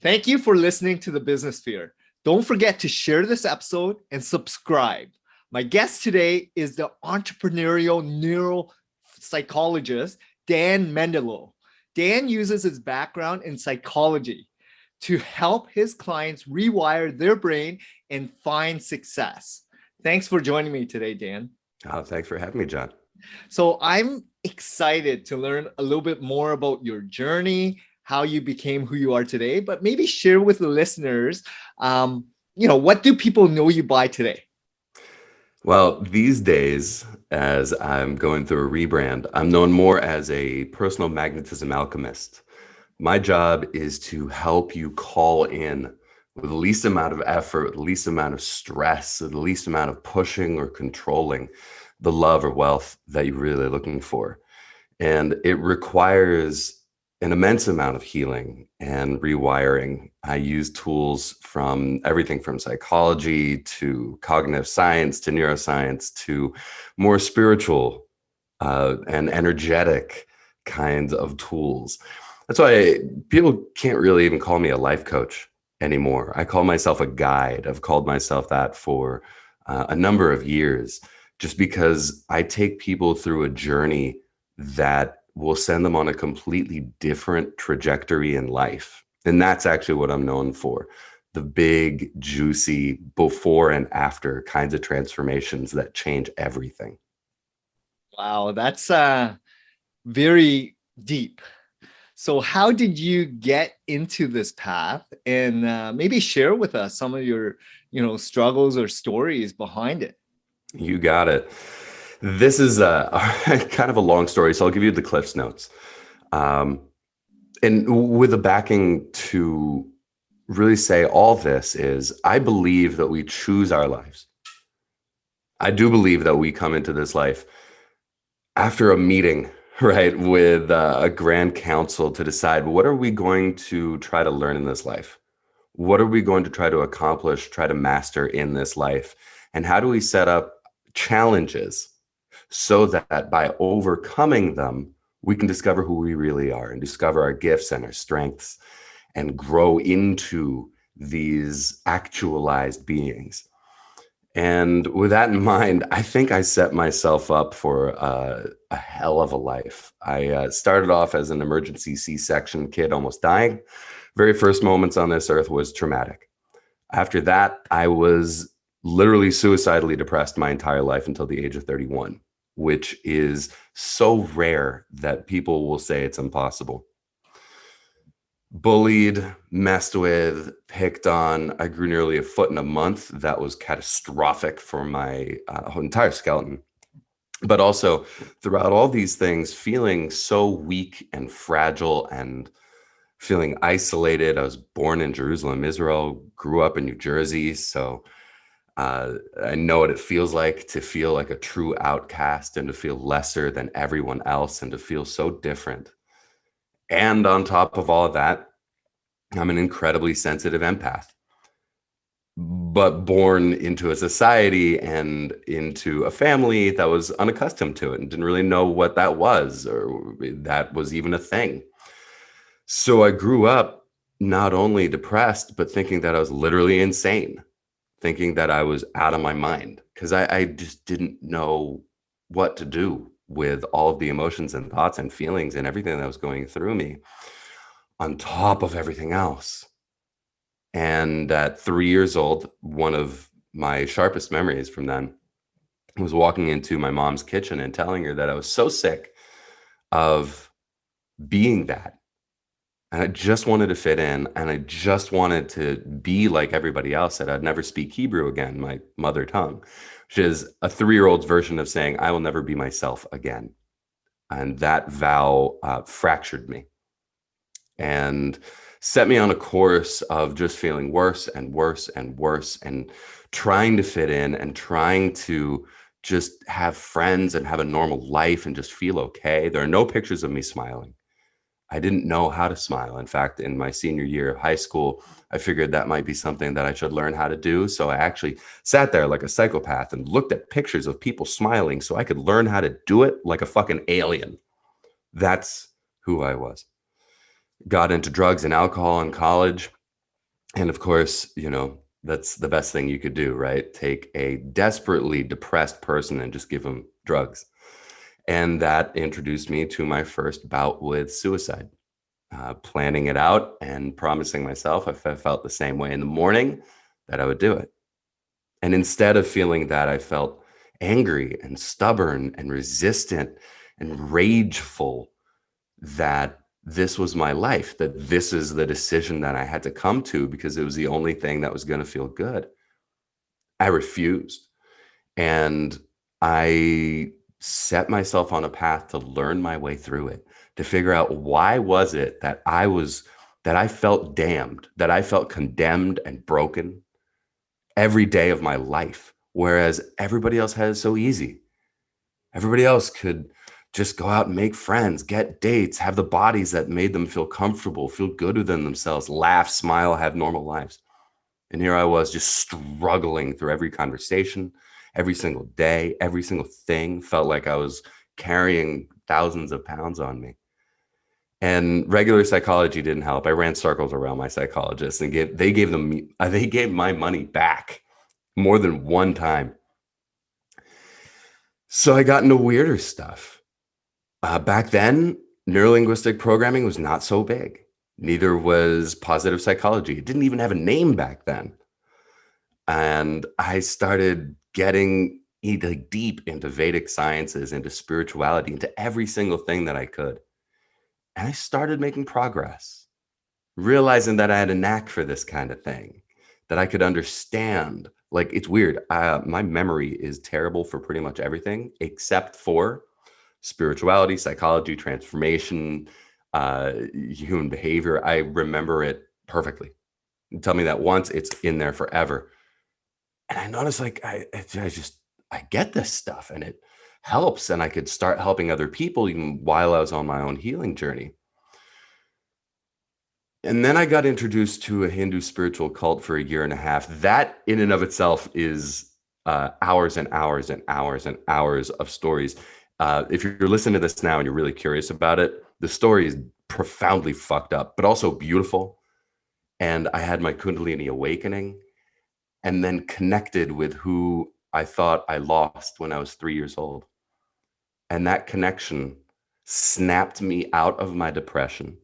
Thank you for listening to the Business Sphere. Don't forget to share this episode and subscribe. My guest today is the entrepreneurial neuropsychologist, Dan Mendilow. Dan uses his background in psychology to help his clients rewire their brain and find success. Thanks for joining me today, Dan. Oh, thanks for having me, John. So I'm excited to learn a little bit more about your journey, how you became who you are today, but maybe share with the listeners, what do people know you by today? Well, these days, as I'm going through a rebrand, I'm known more as a personal magnetism alchemist. My job is to help you call in with the least amount of effort, with the least amount of stress, with the least amount of pushing or controlling the love or wealth that you're really looking for. And it requires an immense amount of healing and rewiring. I use tools from everything from psychology to cognitive science to neuroscience to more spiritual and energetic kinds of tools. That's why people can't really even call me a life coach anymore. I call myself a guide. I've called myself that for a number of years, just because I take people through a journey that will send them on a completely different trajectory in life. And that's actually what I'm known for. The big, juicy before and after kinds of transformations that change everything. Wow, that's very deep. So how did you get into this path? And maybe share with us some of your, struggles or stories behind it. You got it. This is a kind of a long story, so I'll give you the Cliff's Notes. And with the backing to really say all this is, I believe that we choose our lives. I do believe that we come into this life after a meeting, right, with a grand council to decide, what are we going to try to learn in this life? What are we going to try to accomplish, try to master in this life? And how do we set up challenges so that by overcoming them, we can discover who we really are and discover our gifts and our strengths and grow into these actualized beings. And with that in mind, I think I set myself up for a hell of a life. I started off as an emergency C-section kid, almost dying. Very first moments on this earth was traumatic. After that, I was literally suicidally depressed my entire life until the age of 31, which is so rare that people will say it's impossible. Bullied, messed with, picked on. I grew nearly a foot in a month. That was catastrophic for my entire skeleton. But also throughout all these things, feeling so weak and fragile and feeling isolated. I was born in Jerusalem, Israel, grew up in New Jersey. So I know what it feels like to feel like a true outcast and to feel lesser than everyone else and to feel so different. And on top of all of that, I'm an incredibly sensitive empath, but born into a society and into a family that was unaccustomed to it and didn't really know what that was or that was even a thing. So I grew up not only depressed, but thinking that I was literally insane, thinking that I was out of my mind because I just didn't know what to do with all of the emotions and thoughts and feelings and everything that was going through me on top of everything else. And at 3 years old, one of my sharpest memories from then was walking into my mom's kitchen and telling her that I was so sick of being that. And I just wanted to fit in, and I just wanted to be like everybody else, that I'd never speak Hebrew again, my mother tongue, which is a 3-year-old's version of saying, I will never be myself again. And that vow fractured me and set me on a course of just feeling worse and worse and worse and trying to fit in and trying to just have friends and have a normal life and just feel okay. There are no pictures of me smiling. I didn't know how to smile. In fact, in my senior year of high school, I figured that might be something that I should learn how to do. So I actually sat there like a psychopath and looked at pictures of people smiling so I could learn how to do it like a fucking alien. That's who I was. Got into drugs and alcohol in college, And of course, that's the best thing you could do, right? Take a desperately depressed person and just give them drugs. And that introduced me to my first bout with suicide. Planning it out and promising myself if I felt the same way in the morning, that I would do it. And instead of feeling that, I felt angry and stubborn and resistant and rageful that this was my life, that this is the decision that I had to come to because it was the only thing that was going to feel good. I refused. And I set myself on a path to learn my way through it, to figure out why was it that I felt damned, that I felt condemned and broken every day of my life, whereas everybody else had it so easy. Everybody else could just go out and make friends, get dates, have the bodies that made them feel comfortable, feel good within themselves, laugh, smile, have normal lives. And here I was just struggling through every conversation, every single day, every single thing. Felt like I was carrying thousands of pounds on me. And regular psychology didn't help. I ran circles around my psychologist and they gave my money back more than one time. So I got into weirder stuff. Back then, neurolinguistic programming was not so big. Neither was positive psychology. It didn't even have a name back then. And I started getting deep into Vedic sciences, into spirituality, into every single thing that I could. And I started making progress, realizing that I had a knack for this kind of thing, that I could understand. Like, it's weird. My memory is terrible for pretty much everything except for spirituality, psychology, transformation, human behavior. I remember it perfectly. You tell me that once, it's in there forever. And I noticed, like, I get this stuff and it helps. And I could start helping other people even while I was on my own healing journey. And then I got introduced to a Hindu spiritual cult for a year and a half. That in and of itself is hours and hours and hours and hours of stories. If you're listening to this now and you're really curious about it, the story is profoundly fucked up, but also beautiful. And I had my Kundalini awakening and then connected with who I thought I lost when I was 3 years old. And that connection snapped me out of my depression,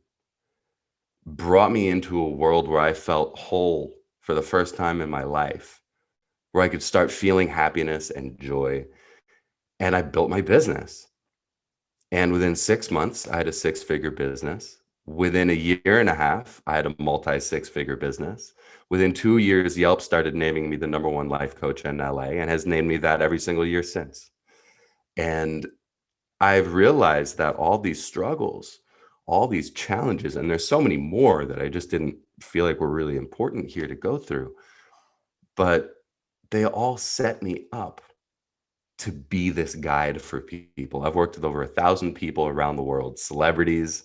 brought me into a world where I felt whole for the first time in my life, where I could start feeling happiness and joy. And I built my business. And within 6 months, I had a six-figure business. Within a year and a half, I had a multi-six-figure business. Within 2 years, Yelp started naming me the #1 life coach in LA and has named me that every single year since. And I've realized that all these struggles, all these challenges, and there's so many more that I just didn't feel like were really important here to go through, but they all set me up to be this guide for people. I've worked with over 1,000 people around the world, celebrities.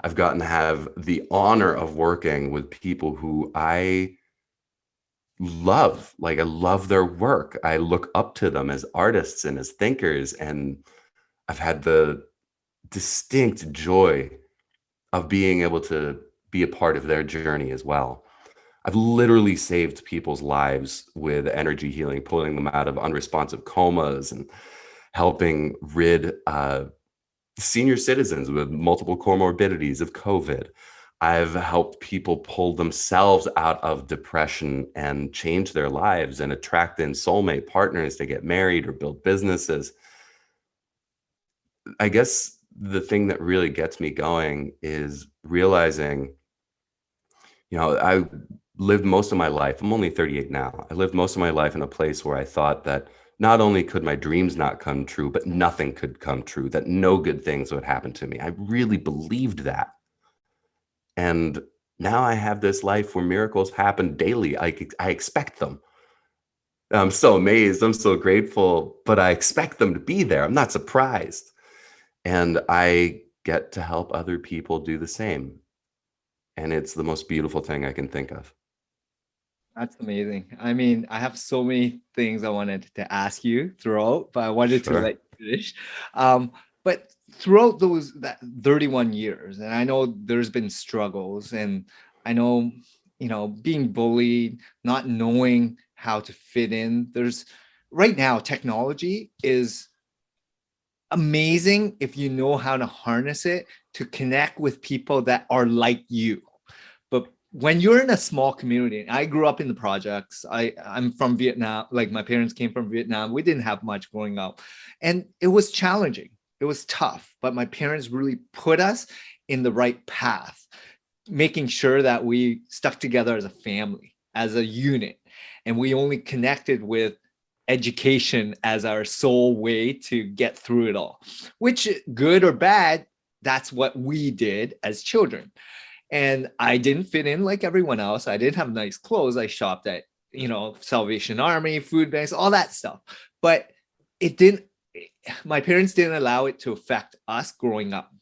I've gotten to have the honor of working with people who I love. Like, I love their work. I look up to them as artists and as thinkers. And I've had the distinct joy of being able to be a part of their journey as well. I've literally saved people's lives with energy healing, pulling them out of unresponsive comas and helping rid senior citizens with multiple comorbidities of COVID. I've helped people pull themselves out of depression and change their lives and attract in soulmate partners to get married or build businesses. I guess the thing that really gets me going is realizing, I lived most of my life, I'm only 38 now. I lived most of my life in a place where I thought that not only could my dreams not come true, but nothing could come true, that no good things would happen to me. I really believed that. And now I have this life where miracles happen daily. I expect them. I'm so amazed. I'm so grateful, but I expect them to be there. I'm not surprised. And I get to help other people do the same. And it's the most beautiful thing I can think of. That's amazing. I mean, I have so many things I wanted to ask you throughout, but I wanted to Sure. let you finish. Um, but throughout that 31 years, and I know there's been struggles, and I know, being bullied, not knowing how to fit in. There's right now, technology is amazing if you know how to harness it to connect with people that are like you. But when you're in a small community, I grew up in the projects. I'm from Vietnam. Like my parents came from Vietnam. We didn't have much growing up, and it was challenging. It was tough, but my parents really put us in the right path, making sure that we stuck together as a family, as a unit, and we only connected with education as our sole way to get through it all, which, good or bad, that's what we did as children. And I didn't fit in like everyone else. I didn't have nice clothes. I shopped at, Salvation Army, food banks, all that stuff. But it didn't, my parents didn't allow it to affect us growing up.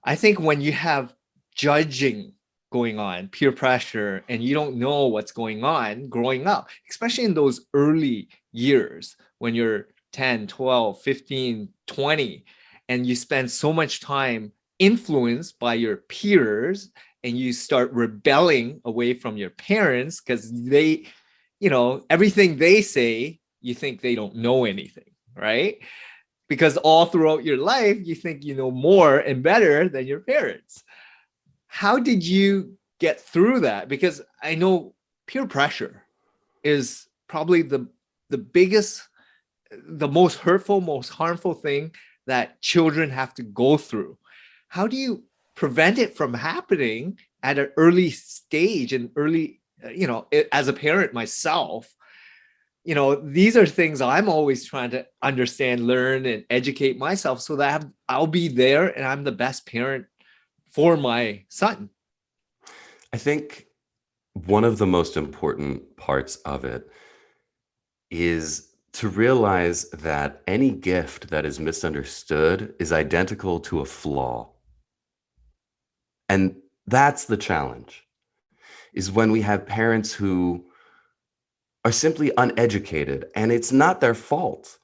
I think when you have judging going on, peer pressure, and you don't know what's going on growing up, especially in those early years when you're 10, 12, 15, 20, and you spend so much time influenced by your peers and you start rebelling away from your parents because they, everything they say, you think they don't know anything, right? Because all throughout your life, you think you know more and better than your parents. How did you get through that? Because I know peer pressure is probably the biggest, the most hurtful, most harmful thing that children have to go through. How do you prevent it from happening at an early stage and early, as a parent myself, these are things I'm always trying to understand, learn, and educate myself so that I'll be there and I'm the best parent for my son. I think one of the most important parts of it is to realize that any gift that is misunderstood is identical to a flaw. And that's the challenge, is when we have parents who are simply uneducated, and it's not their fault.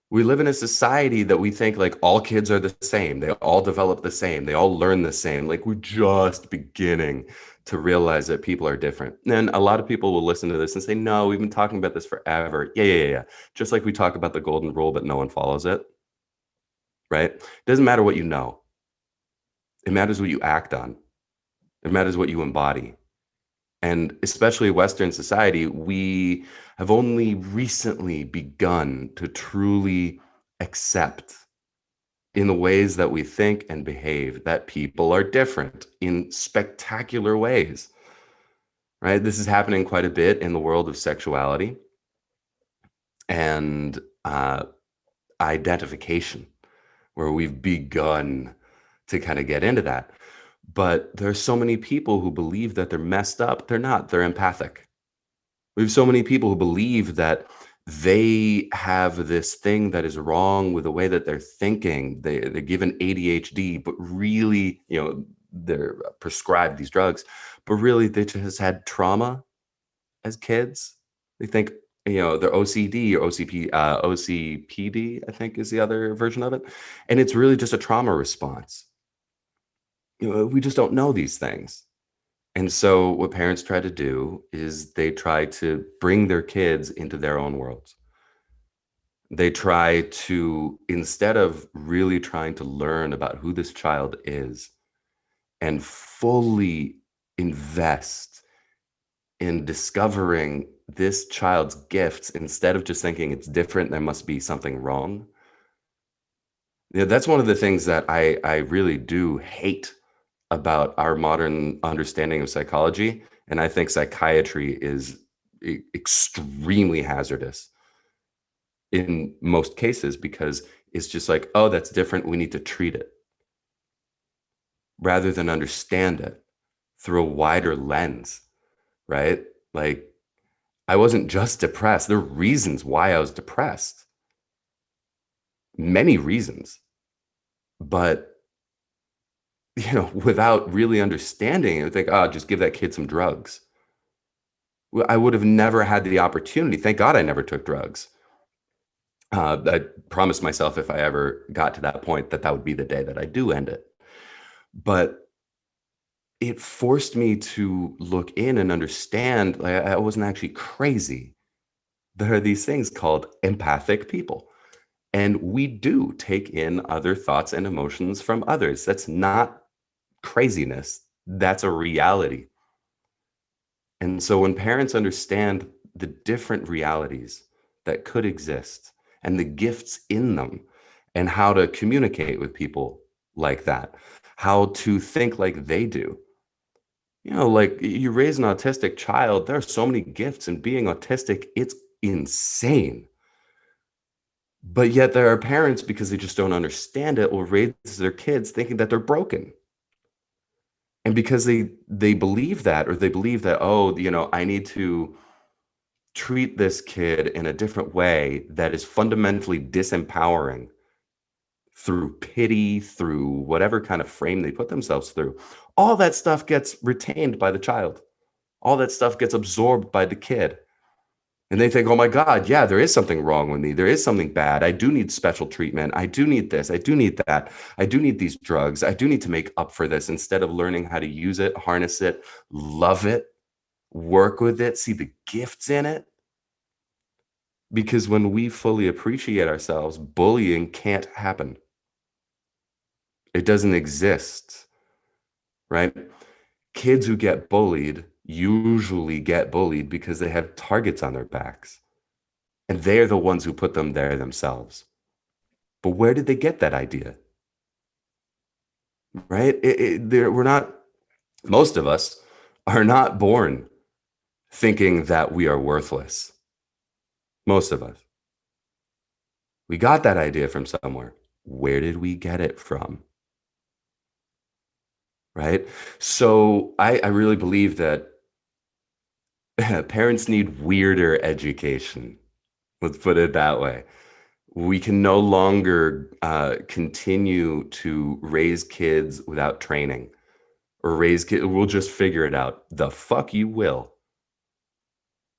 We live in a society that we think like all kids are the same. They all develop the same. They all learn the same. Like we're just beginning to realize that people are different. And a lot of people will listen to this and say, no, we've been talking about this forever. Yeah. Just like we talk about the golden rule, but no one follows it, right? It doesn't matter what you know. It matters what you act on. It matters what you embody. And especially Western society, we have only recently begun to truly accept in the ways that we think and behave that people are different in spectacular ways, right? This is happening quite a bit in the world of sexuality and identification, where we've begun to kind of get into that. But there's so many people who believe that they're messed up. They're not. They're empathic. We have so many people who believe that they have this thing that is wrong with the way that they're thinking. They're given ADHD, but really, they're prescribed these drugs, but really they just had trauma as kids. They think, they're OCD or OCPD, I think is the other version of it. And it's really just a trauma response. We just don't know these things. And so what parents try to do is they try to bring their kids into their own worlds. They try to, instead of really trying to learn about who this child is and fully invest in discovering this child's gifts, instead of just thinking it's different, there must be something wrong. That's one of the things that I really do hate about our modern understanding of psychology. And I think psychiatry is extremely hazardous in most cases because it's just like, oh, that's different. We need to treat it rather than understand it through a wider lens, right? Like I wasn't just depressed. There were reasons why I was depressed, many reasons, but without really understanding it, think, oh, just give that kid some drugs. Well, I would have never had the opportunity. Thank God I never took drugs. I promised myself if I ever got to that point that would be the day that I do end it. But it forced me to look in and understand, like, I wasn't actually crazy. There are these things called empathic people. And we do take in other thoughts and emotions from others. That's not craziness. That's a reality. And so when parents understand the different realities that could exist and the gifts in them and how to communicate with people like that, how to think like they do, like you raise an autistic child, there are so many gifts in being autistic. It's insane. But yet there are parents, because they just don't understand it, will raise their kids thinking that they're broken. And because they believe that, or they believe that, oh, I need to treat this kid in a different way that is fundamentally disempowering through pity, through whatever kind of frame they put themselves through, all that stuff gets retained by the child. All that stuff gets absorbed by the kid. And they think, oh my God, yeah, there is something wrong with me. There is something bad. I do need special treatment. I do need this. I do need that. I do need these drugs. I do need to make up for this, instead of learning how to use it, harness it, love it, work with it, see the gifts in it. Because when we fully appreciate ourselves, bullying can't happen. It doesn't exist, right? Kids who get bullied usually get bullied because they have targets on their backs. And they're the ones who put them there themselves. But where did they get that idea? Right? We're not, most of us are not born thinking that we are worthless. Most of us. We got that idea from somewhere. Where did we get it from? Right? So I really believe that parents need weirder education. Let's put it that way. We can no longer continue to raise kids without training, or raise kids. We'll just figure it out. The fuck you will.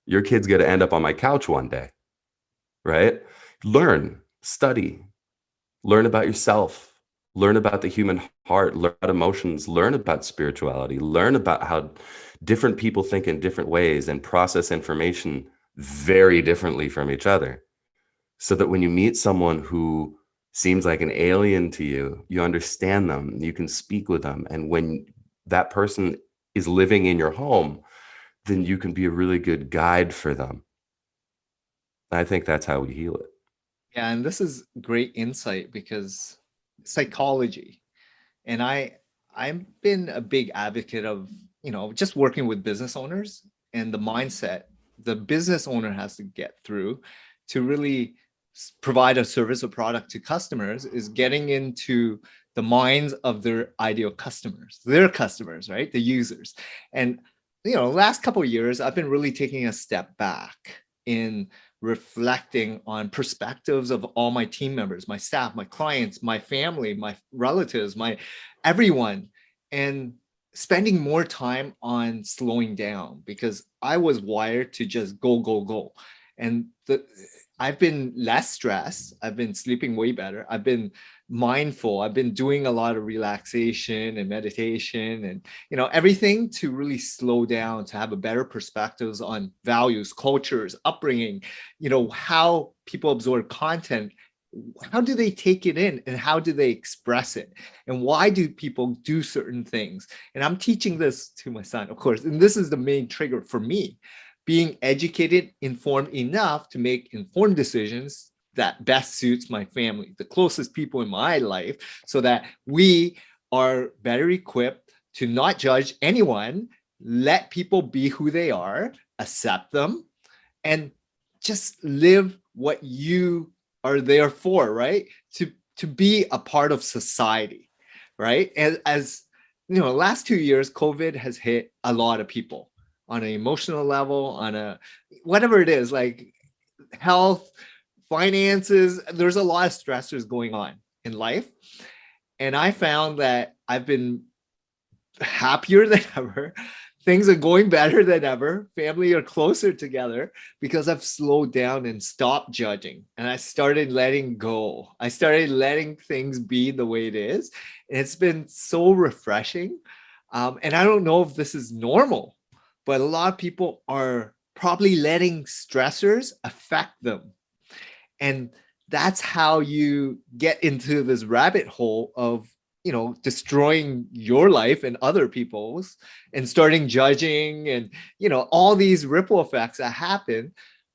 Your kid's going to end up on my couch one day, right? Learn, study, learn about yourself, learn about the human heart, learn about emotions, learn about spirituality, learn about how different people think in different ways and process information very differently from each other. So that when you meet someone who seems like an alien to you, you understand them, you can speak with them. And when that person is living in your home, then you can be a really good guide for them. I think that's how we heal it. Yeah, and this is great insight because psychology, and I've been a big advocate of, just working with business owners, and the mindset the business owner has to get through to really provide a service or product to customers is getting into the minds of their ideal customers, their customers, right? The users. And last couple of years, I've been really taking a step back in reflecting on perspectives of all my team members, my staff, my clients, my family, my relatives, my everyone, and spending more time on slowing down, because I was wired to just go, go, go. And I've been less stressed. I've been sleeping way better. I've been mindful. I've been doing a lot of relaxation and meditation and, everything to really slow down, to have a better perspectives on values, cultures, upbringing, how people absorb content. How do they take it in, and how do they express it, and why do people do certain things? And I'm teaching this to my son, of course, and this is the main trigger for me: being educated, informed enough to make informed decisions that best suits my family, the closest people in my life, so that we are better equipped to not judge anyone, let people be who they are, accept them, and just live what you are there for, right? To be a part of society, right? And as last 2 years, COVID has hit a lot of people on an emotional level, on a whatever it is, like health, finances. There's a lot of stressors going on in life. And I found that I've been happier than ever. Things are going better than ever. Family are closer together because I've slowed down and stopped judging. And I started letting go. I started letting things be the way it is. And it's been so refreshing. And I don't know if this is normal, but a lot of people are probably letting stressors affect them. And that's how you get into this rabbit hole of, destroying your life and other people's, and starting judging, and all these ripple effects that happen.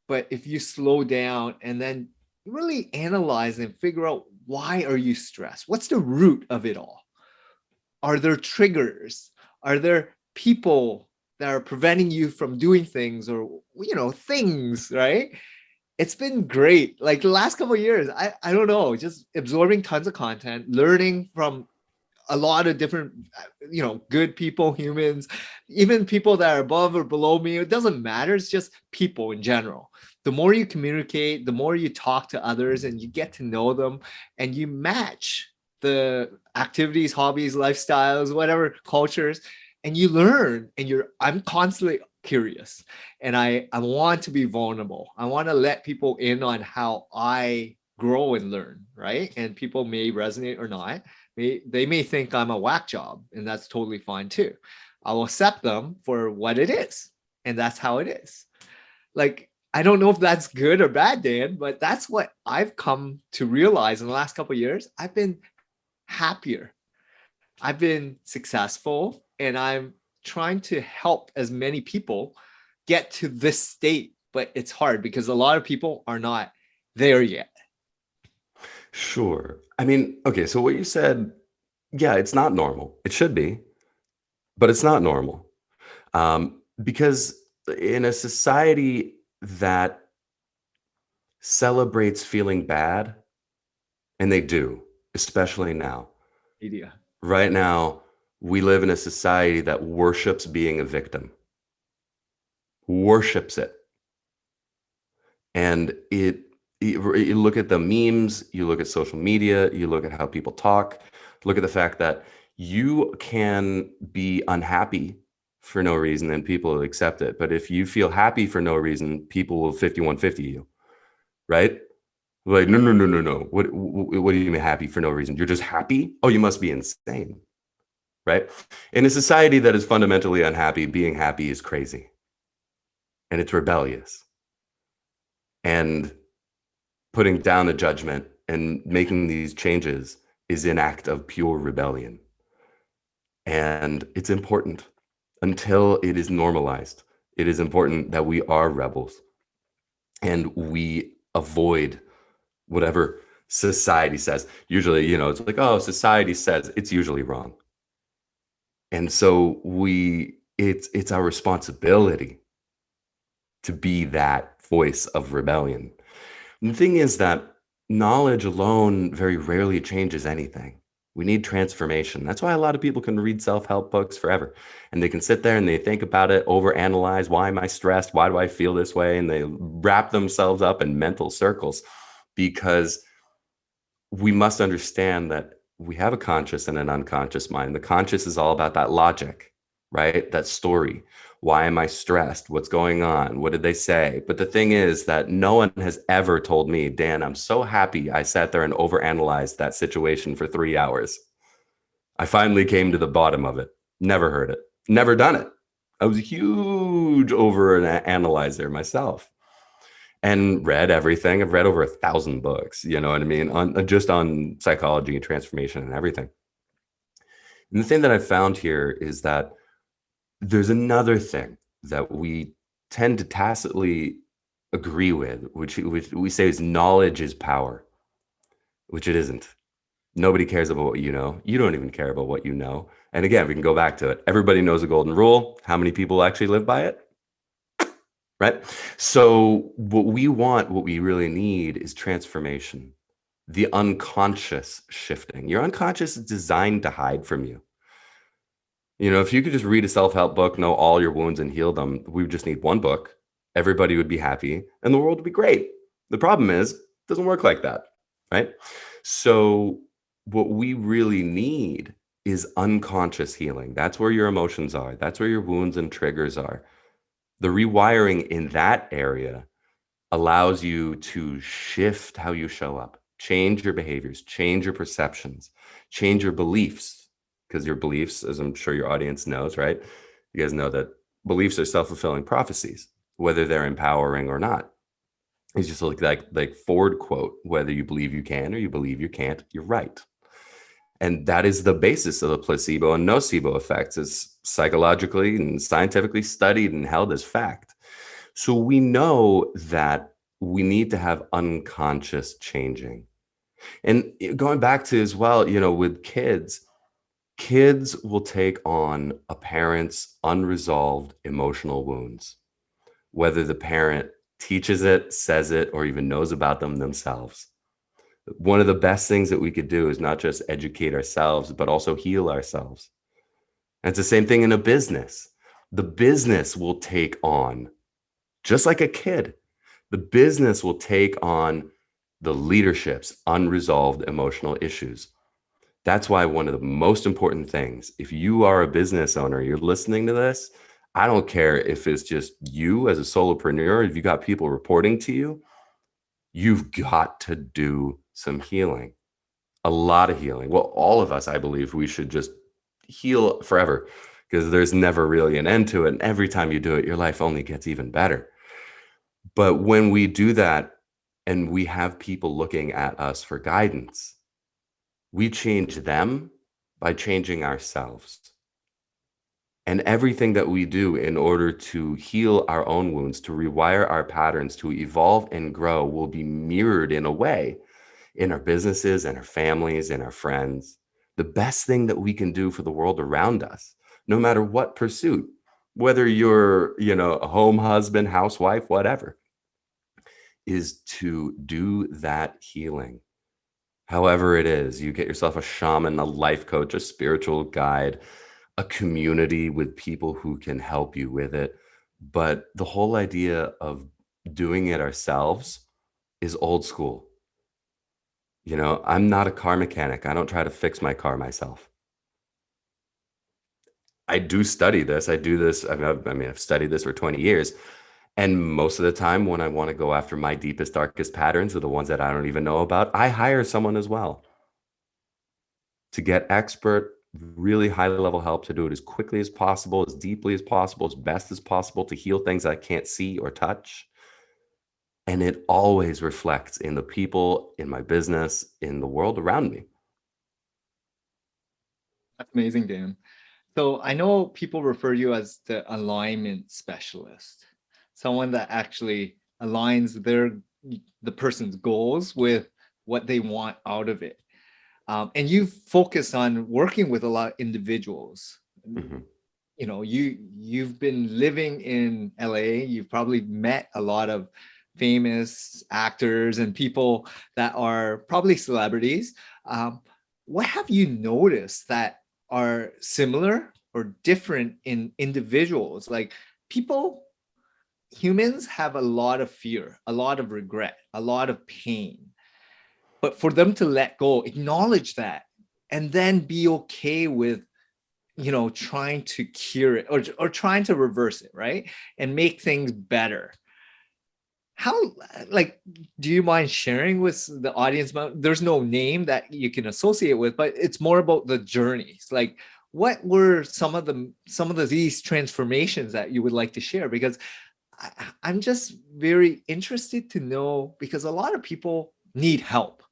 But if you slow down and then really analyze and figure out, why are you stressed? What's the root of it all? Are there triggers? Are there people that are preventing you from doing things, or things, right? It's been great. Like the last couple of years, I don't know, just absorbing tons of content, learning from a lot of different, good people, humans, even people that are above or below me. It doesn't matter. It's just people in general. The more you communicate, the more you talk to others and you get to know them, and you match the activities, hobbies, lifestyles, whatever, cultures, and you learn. And I'm constantly curious, and I want to be vulnerable. I want to let people in on how I grow and learn, right? And people may resonate or not. They may think I'm a whack job, and that's totally fine too. I will accept them for what it is, and that's how it is. Like, I don't know if that's good or bad, Dan, but that's what I've come to realize in the last couple of years. I've been happier, I've been successful, and I'm trying to help as many people get to this state. But it's hard because a lot of people are not there yet. Sure. I mean, okay, so what you said, yeah, it's not normal. It should be, but it's not normal. Because in a society that celebrates feeling bad, and they do, especially now, Media. right now, we live in a society that worships being a victim, worships it. And you look at the memes, you look at social media, you look at how people talk, look at the fact that you can be unhappy for no reason and people will accept it. But if you feel happy for no reason, people will 5150 you, right? Like, no, no, no, no, no. What do you mean happy for no reason? You're just happy? Oh, you must be insane, right? In a society that is fundamentally unhappy, being happy is crazy and it's rebellious. And putting down the judgment and making these changes is an act of pure rebellion. And it's important until it is normalized. It is important that we are rebels and we avoid whatever society says. Usually, it's like, oh, society says, it's usually wrong. And so it's our responsibility to be that voice of rebellion. And the thing is that knowledge alone very rarely changes anything. We need transformation. That's why a lot of people can read self-help books forever. And they can sit there and they think about it, overanalyze. Why am I stressed? Why do I feel this way? And they wrap themselves up in mental circles, because we must understand that we have a conscious and an unconscious mind. The conscious is all about that logic, right? That story. Why am I stressed? What's going on? What did they say? But the thing is that no one has ever told me, Dan, I'm so happy I sat there and overanalyzed that situation for 3 hours. I finally came to the bottom of it. Never heard it. Never done it. I was a huge over analyzer myself and read everything. I've read over 1,000 books, you know what I mean? On psychology and transformation and everything. And the thing that I found here is that there's another thing that we tend to tacitly agree with, which we say is knowledge is power, which it isn't. Nobody cares about what you know. You don't even care about what you know. And again, we can go back to it. Everybody knows the golden rule. How many people actually live by it? Right? So what we really need is transformation, the unconscious shifting. Your unconscious is designed to hide from you. If you could just read a self-help book, know all your wounds and heal them, we would just need one book. Everybody would be happy and the world would be great. The problem is, it doesn't work like that, right? So what we really need is unconscious healing. That's where your emotions are. That's where your wounds and triggers are. The rewiring in that area allows you to shift how you show up, change your behaviors, change your perceptions, change your beliefs, because your beliefs, as I'm sure your audience knows, right? You guys know that beliefs are self-fulfilling prophecies, whether they're empowering or not. It's just like Ford quote, whether you believe you can or you believe you can't, you're right. And that is the basis of the placebo and nocebo effects. It's psychologically and scientifically studied and held as fact. So we know that we need to have unconscious changing. And going back to as well, with kids, kids will take on a parent's unresolved emotional wounds, whether the parent teaches it, says it, or even knows about them themselves. One of the best things that we could do is not just educate ourselves, but also heal ourselves. And it's the same thing in a business. The business will take on, just like a kid, the business will take on the leadership's unresolved emotional issues. That's why one of the most important things, if you are a business owner, you're listening to this, I don't care if it's just you as a solopreneur, if you got people reporting to you, you've got to do some healing, a lot of healing. Well, all of us, I believe we should just heal forever because there's never really an end to it. And every time you do it, your life only gets even better. But when we do that and we have people looking at us for guidance, we change them by changing ourselves. And everything that we do in order to heal our own wounds, to rewire our patterns, to evolve and grow will be mirrored in a way in our businesses and our families and our friends. The best thing that we can do for the world around us, no matter what pursuit, whether you're, a home husband, housewife, whatever, is to do that healing. However it is, you get yourself a shaman, a life coach, a spiritual guide, a community with people who can help you with it. But the whole idea of doing it ourselves is old school. I'm not a car mechanic. I don't try to fix my car myself. I do study this. I do this. I've studied this for 20 years. And most of the time, when I want to go after my deepest, darkest patterns, or the ones that I don't even know about, I hire someone as well to get expert, really high level help to do it as quickly as possible, as deeply as possible, as best as possible, to heal things I can't see or touch. And it always reflects in the people, in my business, in the world around me. That's amazing, Dan. So I know people refer you as the alignment specialist, someone that actually aligns the person's goals with what they want out of it. And you focus on working with a lot of individuals. Mm-hmm. You've been living in LA. You've probably met a lot of famous actors and people that are probably celebrities. What have you noticed that are similar or different in individuals? Like humans have a lot of fear, a lot of regret, a lot of pain. But for them to let go, acknowledge that, and then be okay with trying to cure it or trying to reverse it, right, and make things better. How, like, do you mind sharing with the audience? There's no name that you can associate with, but it's more about the journeys. Like, what were some of these transformations that you would like to share? Because I'm just very interested to know, because a lot of people need help.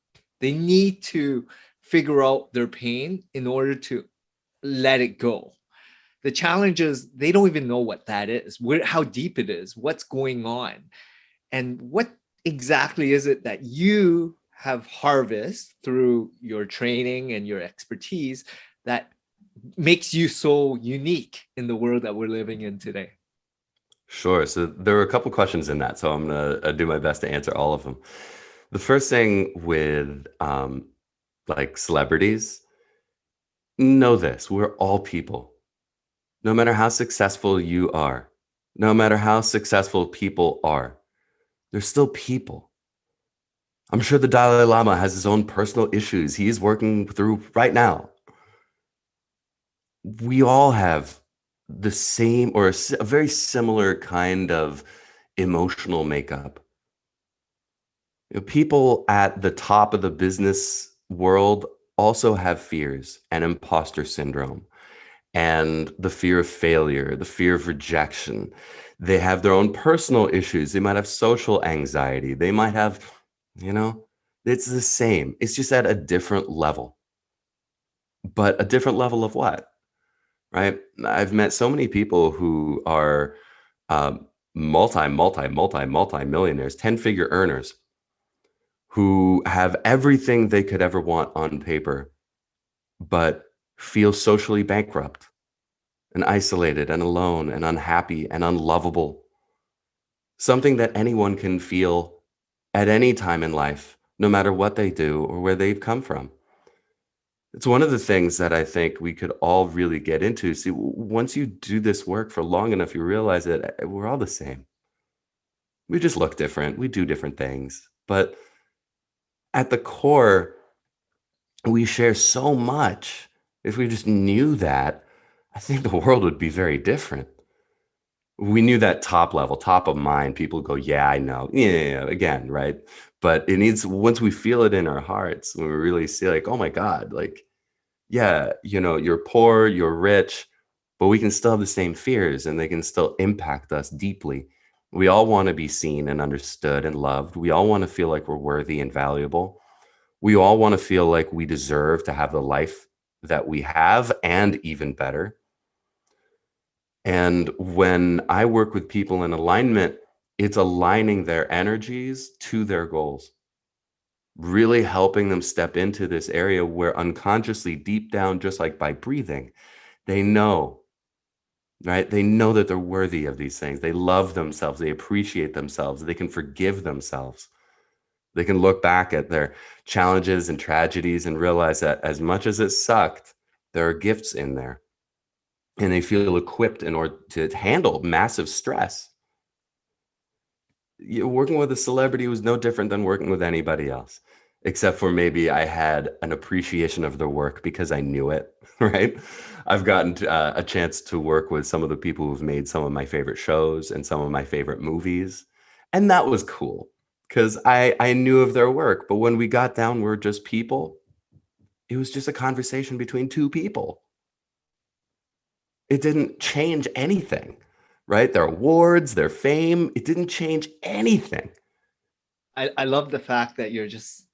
They need to figure out their pain in order to let it go. The challenge is they don't even know what that is, how deep it is, what's going on, and what exactly is it that you have harvested through your training and your expertise that makes you so unique in the world that we're living in today. Sure. So there were a couple questions in that, so I'm gonna do my best to answer all of them. The first thing with like celebrities, know this: we're all people. No matter how successful you are, no matter how successful people are, they're still people. I'm sure the Dalai Lama has his own personal issues he's working through right now. We all have the same or a very similar kind of emotional makeup. People at the top of the business world also have fears and imposter syndrome and the fear of failure, the fear of rejection. They have their own personal issues. They might have social anxiety. They might have, you know, it's the same. It's just at a different level. But a different level of what? Right? I've met so many people who are multi millionaires, 10-figure earners who have everything they could ever want on paper, but feel socially bankrupt and isolated and alone and unhappy and unlovable. Something that anyone can feel at any time in life, no matter what they do or where they've come from. It's one of the things that I think we could all really get into. See, once you do this work for long enough, you realize that we're all the same. We just look different. We do different things. But at the core, we share so much. If we just knew that, I think the world would be very different. We knew that top level, top of mind, people go, yeah, I know. Yeah, again, right? But it needs, once we feel it in our hearts, when we really see like, oh my God, like, yeah, you're poor, you're rich, but we can still have the same fears and they can still impact us deeply. We all want to be seen and understood and loved. We all want to feel like we're worthy and valuable. We all want to feel like we deserve to have the life that we have and even better. And when I work with people in alignment, it's aligning their energies to their goals, really helping them step into this area where unconsciously, deep down, just like by breathing, they know, right? They know that they're worthy of these things. They love themselves. They appreciate themselves. They can forgive themselves. They can look back at their challenges and tragedies and realize that as much as it sucked, there are gifts in there. And they feel equipped in order to handle massive stress. Working with a celebrity was no different than working with anybody else, except for maybe I had an appreciation of their work because I knew it, right? I've gotten a chance to work with some of the people who've made some of my favorite shows and some of my favorite movies. And that was cool because I knew of their work. But when we got down, we're just people. It was just a conversation between two people. It didn't change anything, right? Their awards, their fame, it didn't change anything. I love the fact that you're just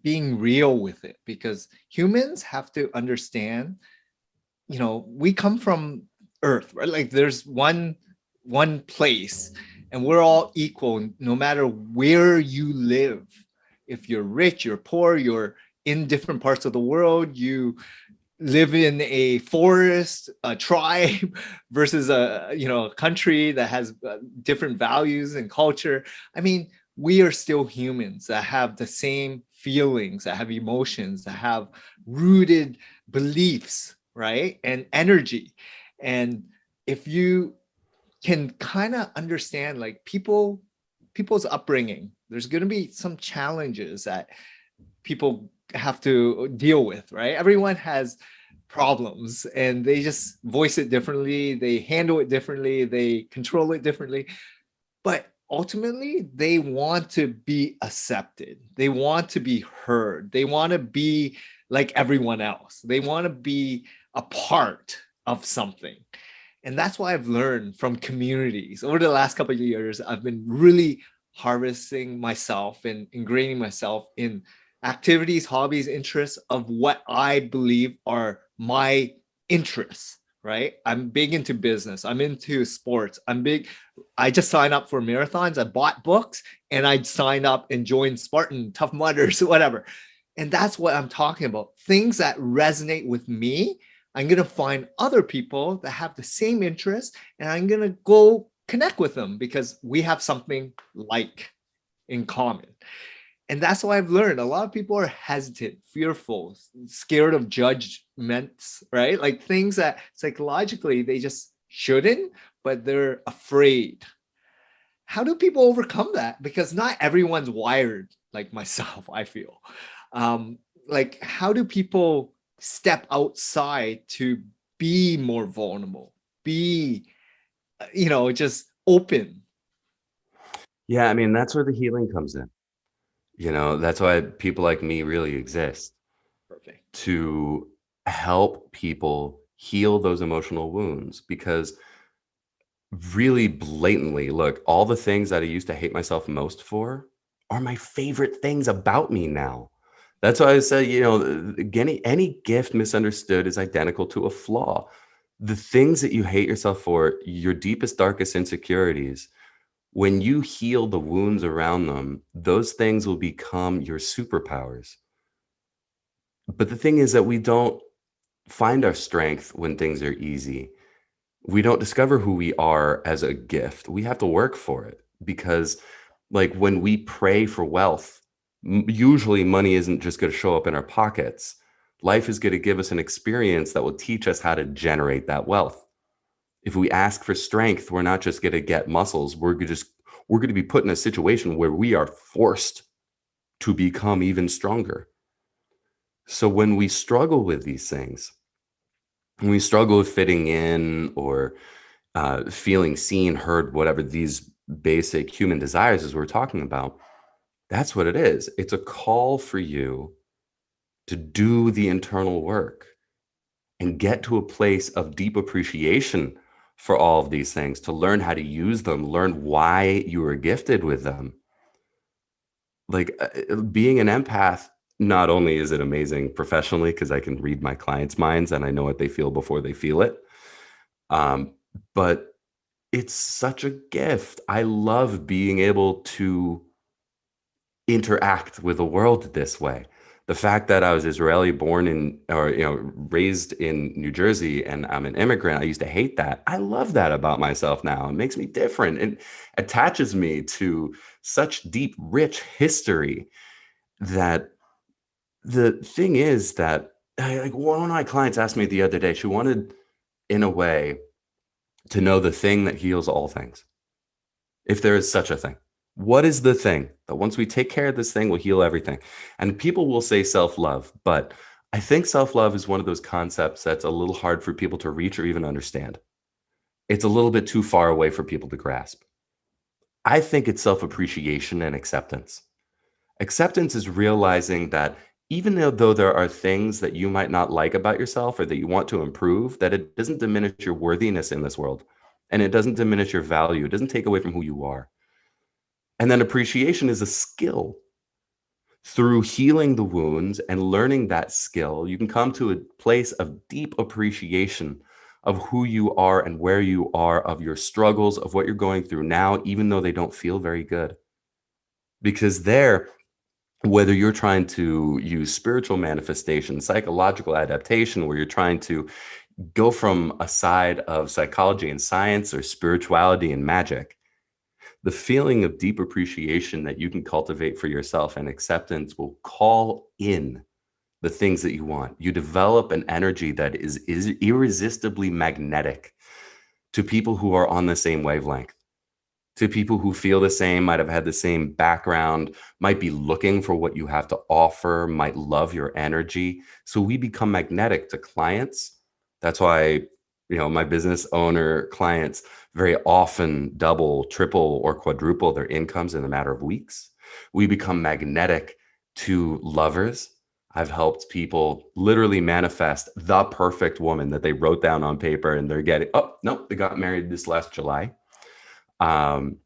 being real with it, because humans have to understand, we come from Earth, right? Like there's one place and we're all equal no matter where you live. If you're rich, you're poor, you're in different parts of the world, you live in a forest, a tribe versus a country that has different values and culture. I mean, we are still humans that have the same feelings, that have emotions, that have rooted beliefs, right? And energy. And if you can kind of understand like people's upbringing, there's going to be some challenges that people have to deal with, right? Everyone has problems and they just voice it differently, they handle it differently, they control it differently. But ultimately, they want to be accepted. They want to be heard. They want to be like everyone else. They want to be a part of something. And that's why I've learned from communities over the last couple of years. I've been really harvesting myself and ingraining myself in activities, hobbies, interests of what I believe are my interests, right? I'm big into business. I'm into sports. I just signed up for marathons. I bought books and I signed up and joined Spartan, Tough Mudders, whatever. And that's what I'm talking about. Things that resonate with me, I'm going to find other people that have the same interests and I'm going to go connect with them because we have something like in common. And that's why I've learned a lot of people are hesitant, fearful, scared of judgments, right? Like things that psychologically they just shouldn't, but they're afraid. How do people overcome that? Because not everyone's wired like myself, I feel. Um, like, how do people step outside to be more vulnerable, be, just open? Yeah, I mean, that's where the healing comes in. That's why people like me really exist. Perfect. to help people heal those emotional wounds. Because really blatantly, look, all the things that I used to hate myself most for are my favorite things about me now. That's why I said, any gift misunderstood is identical to a flaw. The things that you hate yourself for, your deepest, darkest insecurities, when you heal the wounds around them, those things will become your superpowers. But the thing is that we don't find our strength when things are easy. We don't discover who we are as a gift. We have to work for it, because like when we pray for wealth, usually money isn't just going to show up in our pockets. Life is going to give us an experience that will teach us how to generate that wealth. If we ask for strength, we're not just going to get muscles. We're going to be put in a situation where we are forced to become even stronger. So when we struggle with these things, when we struggle with fitting in, or feeling seen, heard, whatever these basic human desires as we're talking about, that's what it is. It's a call for you to do the internal work and get to a place of deep appreciation for all of these things, to learn how to use them, learn why you were gifted with them. Like being an empath, not only is it amazing professionally because I can read my clients' minds and I know what they feel before they feel it, um, but it's such a gift. I love being able to interact with the world this way. The fact that I was Israeli born in, or raised in New Jersey, and I'm an immigrant, I used to hate that. I love that about myself now. It makes me different and attaches me to such deep, rich history. That the thing is that, like, one of my clients asked me the other day, she wanted, in a way, to know the thing that heals all things, if there is such a thing. What is the thing that once we take care of this thing will heal everything? And people will say self-love, but I think self-love is one of those concepts that's a little hard for people to reach or even understand. It's a little bit too far away for people to grasp. I think it's self-appreciation and acceptance. Acceptance is realizing that even though there are things that you might not like about yourself or that you want to improve, that it doesn't diminish your worthiness in this world, and it doesn't diminish your value. It doesn't take away from who you are. And then appreciation is a skill. Through healing the wounds and learning that skill, you can come to a place of deep appreciation of who you are and where you are, of your struggles, of what you're going through now, even though they don't feel very good. Because there, whether you're trying to use spiritual manifestation, psychological adaptation, where you're trying to go from a side of psychology and science, or spirituality and magic, the feeling of deep appreciation that you can cultivate for yourself and acceptance will call in the things that you want. You develop an energy that is irresistibly magnetic to people who are on the same wavelength, to people who feel the same, might have had the same background, might be looking for what you have to offer, might love your energy. So we become magnetic to clients. That's why, my business owner clients very often double, triple, or quadruple their incomes in a matter of weeks. We become magnetic to lovers. I've helped people literally manifest the perfect woman that they wrote down on paper, and they're getting, oh, no, they got married this last July. Um,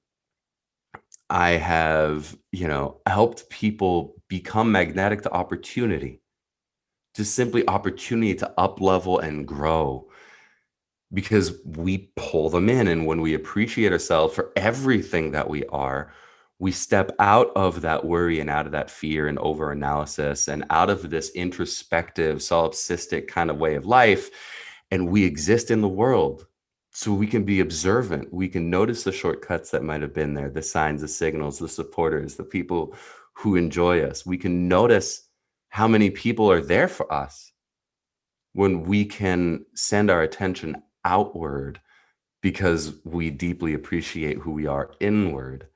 I have, helped people become magnetic to opportunity, to simply opportunity to up level and grow, because we pull them in. And when we appreciate ourselves for everything that we are, we step out of that worry and out of that fear and over analysis and out of this introspective, solipsistic kind of way of life. And we exist in the world. So we can be observant. We can notice the shortcuts that might have been there, the signs, the signals, the supporters, the people who enjoy us. We can notice how many people are there for us when we can send our attention outward, because we deeply appreciate who we are inward.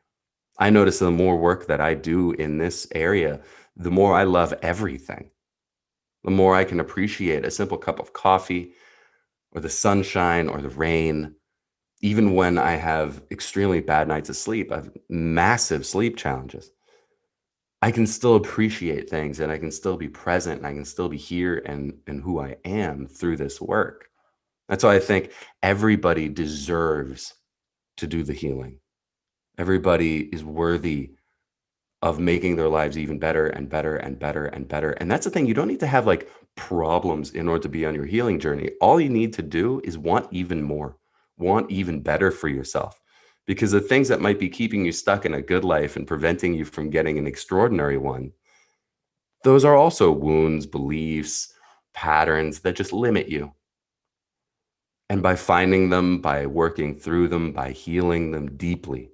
I notice the more work that I do in this area, the more I love everything, the more I can appreciate a simple cup of coffee, or the sunshine, or the rain. Even when I have extremely bad nights of sleep, I have massive sleep challenges. I can still appreciate things, and I can still be present, and I can still be here and who I am through this work. That's why I think everybody deserves to do the healing. Everybody is worthy of making their lives even better and better and better and better. And that's the thing, you don't need to have like problems in order to be on your healing journey. All you need to do is want even more, want even better for yourself. Because the things that might be keeping you stuck in a good life and preventing you from getting an extraordinary one, those are also wounds, beliefs, patterns that just limit you. And by finding them, by working through them, by healing them deeply,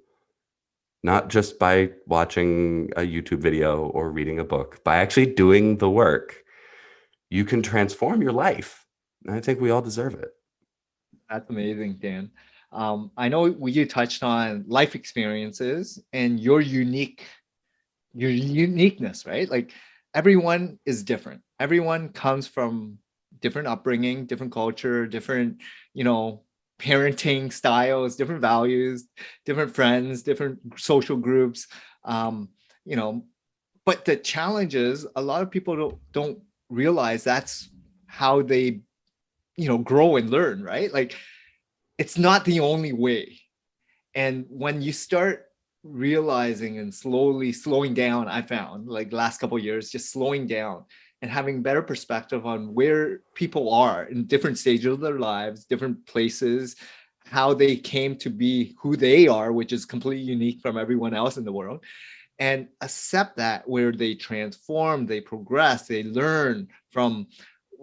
not just by watching a YouTube video or reading a book, by actually doing the work, you can transform your life. And I think we all deserve it. That's amazing, Dan. I know you touched on life experiences and your uniqueness, right? Like everyone is different. Everyone comes from different upbringing, different culture, different, you know, parenting styles, different values, different friends, different social groups. Um, you know, but the challenge is a lot of people don't realize that's how they, you know, grow and learn, right? Like it's not the only way. And when you start realizing and slowly slowing down, I found like the last couple of years, just slowing down and having better perspective on where people are in different stages of their lives, different places, how they came to be who they are, which is completely unique from everyone else in the world, and accept that where they transform, they progress, they learn from,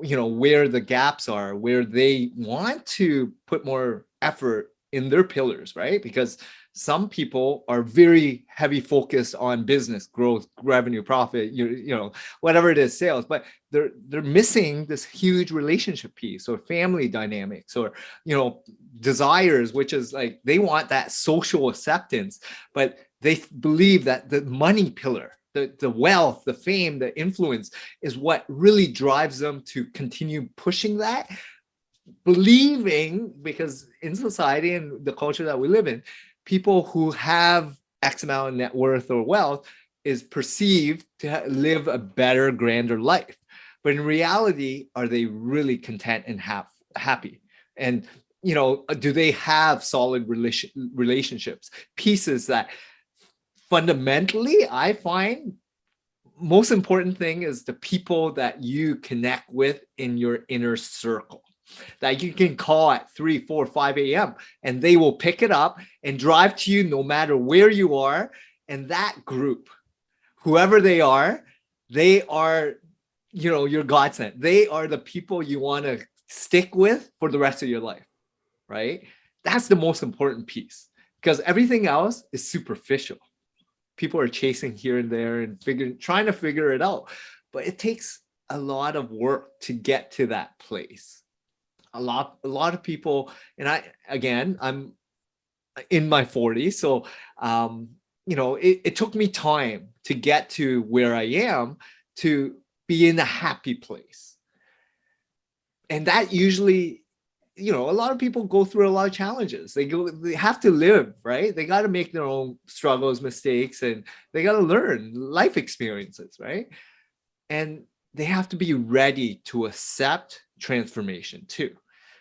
you know, where the gaps are, where they want to put more effort in their pillars, right? Because some people are very heavy focused on business growth, revenue, profit, you know, whatever it is, sales, but they're missing this huge relationship piece or family dynamics or, you know, desires, which is like they want that social acceptance, but they believe that the money pillar, the wealth, the fame, the influence is what really drives them to continue pushing that, believing, because in society and the culture that we live in, people who have X amount of net worth or wealth is perceived to live a better, grander life. But in reality, are they really content and happy? And, you know, do they have solid relationships, pieces that fundamentally, I find most important thing is the people that you connect with in your inner circle that you can call at 3, 4, 5 a.m. and they will pick it up and drive to you no matter where you are. And that group, whoever they are, you know, your godsend. They are the people you want to stick with for the rest of your life, right? That's the most important piece because everything else is superficial. People are chasing here and there and trying to figure it out, but it takes a lot of work to get to that place. A lot of people, and I'm in my 40s, so you know, it took me time to get to where I am, to be in a happy place. And that usually, you know, a lot of people go through a lot of challenges. They have to live, right? They got to make their own struggles, mistakes, and they got to learn life experiences, right? And they have to be ready to accept transformation too,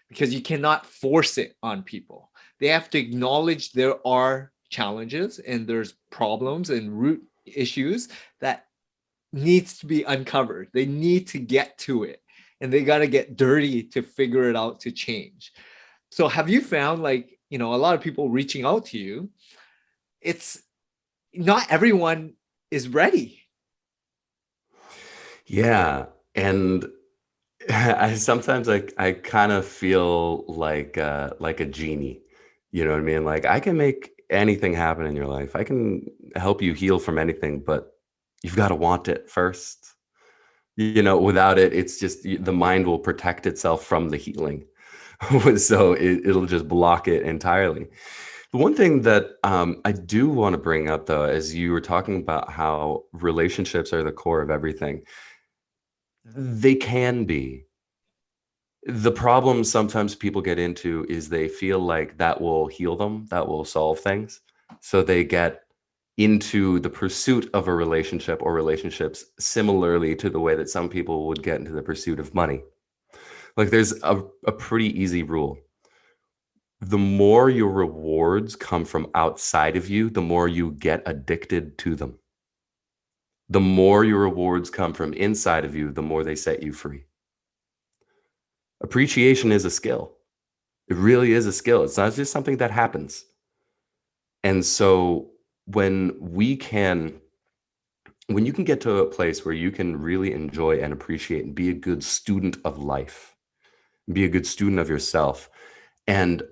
because you cannot force it on people. They have to acknowledge there are challenges and there's problems and root issues that needs to be uncovered. They need to get to it and they got to get dirty to figure it out, to change. So have you found, like, you know, a lot of people reaching out to you, it's not everyone is ready. Yeah. And I sometimes I kind of feel like a genie. You know what I mean? Like I can make anything happen in your life. I can help you heal from anything, but you've got to want it first. You know, without it, it's just the mind will protect itself from the healing. So it'll just block it entirely. The one thing that I do want to bring up, though, as you were talking about how relationships are the core of everything, they can be. The problem sometimes people get into is they feel like that will heal them, that will solve things. So they get into the pursuit of a relationship or relationships similarly to the way that some people would get into the pursuit of money. Like there's a pretty easy rule. The more your rewards come from outside of you, the more you get addicted to them. The more your rewards come from inside of you, the more they set you free. Appreciation is a skill. It really is a skill. It's not just something that happens. And so when you can get to a place where you can really enjoy and appreciate and be a good student of life, be a good student of yourself, and